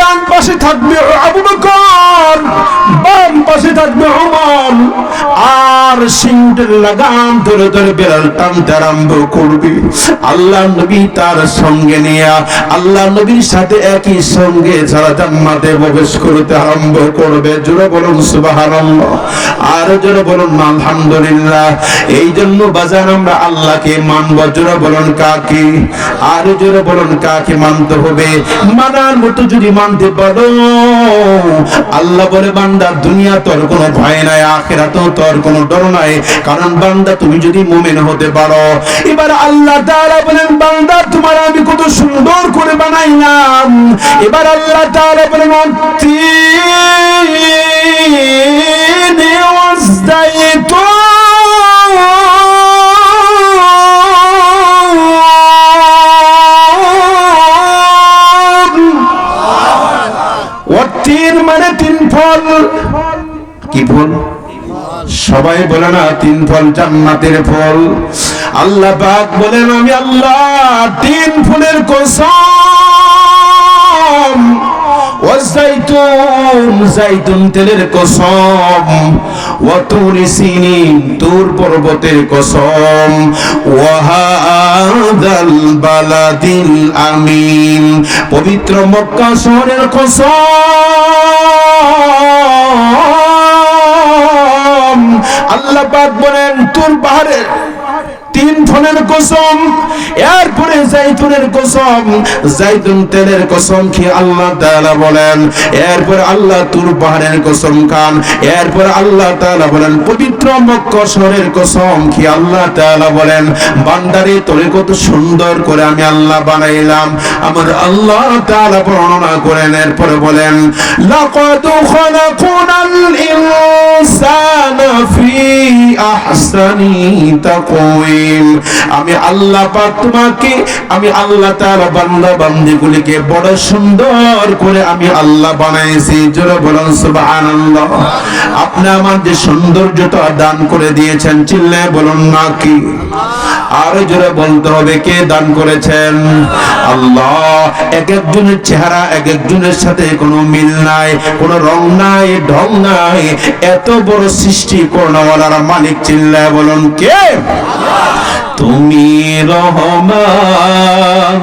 ডান পাশে থাকবে আবু বকর, বাম পাশে থাকবে ওমর। আর সিংহের লাগাম ধরে ধরে বেড়াল টানতে আরম্ভ করবে। আল্লাহ নবী তার সঙ্গে নিয়ে আল্লাহ নবীর সাথে একই সঙ্গে যারা জান্নাতে প্রবেশ করতে আরম্ভ করবে। জোরে বলুন সুবহানাল্লাহ, আর জোরে বলুন আলহামদুলিল্লাহ। এই জন্য বাজার আমরা আল্লাহকে মানব। জোরে বলুন কাকে? আর জোরে বলুন কাকে মানতে হবে? মানার মতো যদি মানতে পারো, আল্লাহ বলে বান্দা দুনিয়া তোর কোনো ভয় নাই, আখিরাতেও তোর কোনো ডর নাই, কারণ বান্দা তুমি যদি মুমিন হতে পারো। এবার আল্লাহ তাআলা বলেন বান্দা তোমার আমি কত সুন্দর করে বানাইলাম। এবার আল্লাহ তাআলা বলেন তিন ওয়াসদাইতুন মানে তিন ফল। কি ফল? সবাই বলে না তিন ফল, জান্নাতের ফল। আল্লাহ পাক বলেন আমি আল্লাহ তিন ফুলের কসম, ওয়াজাইতুন জাইতুন তেলের কসম, ওয়া তুরি সিনিন তুর পর্বতের কসম, ওয়া হাযাল বালাদিল আমিন পবিত্র মক্কা শহরের কসম। আল্লাহ পাক বলেন তুর পাহাড়ের তিন ফলের কসম, এরপরে জাইতুনের কসম, জাইতুন তেলের কসম খেয়ে আল্লাহ তাআলা বলেন, এরপর আল্লাহ তুর পাহাড়ের কসম খান, এরপর আল্লাহ তাআলা বলেন পবিত্র মক্কা শহরের কসম খেয়ে আল্লাহ তাআলা বলেন বান্দারে তোরে কত সুন্দর করে আমি আল্লাহ বানাইলাম। আমার আল্লাহ তাআলা বর্ণনা করেন, এরপর বলেন লাকাদ খালাকনাল ইনসানা ফি আহসানি তাকওয়িম। আমি আল্লাহ পাক তোমাকে, আমি আল্লাহ তাআলা বান্দা বান্দীগুলিকে বড় সুন্দর করে আমি আল্লাহ বানাইছি। জোরে বলুন সুবহানাল্লাহ। আপনি আমার যে সৌন্দর্যটা দান করে দিয়েছেন, চিল্লায়ে বলুন না কি? আর জোরে বলতে হবে কে দান করেছেন? আল্লাহ। এক একজনের চেহারা এক একজনের সাথে কোনো মিল নাই, কোনো রং নাই, ঢং নাই। এত বড় সৃষ্টি করনেওয়ালার মালিক, চিল্লায়ে বলুন কে? তুমি রহমান।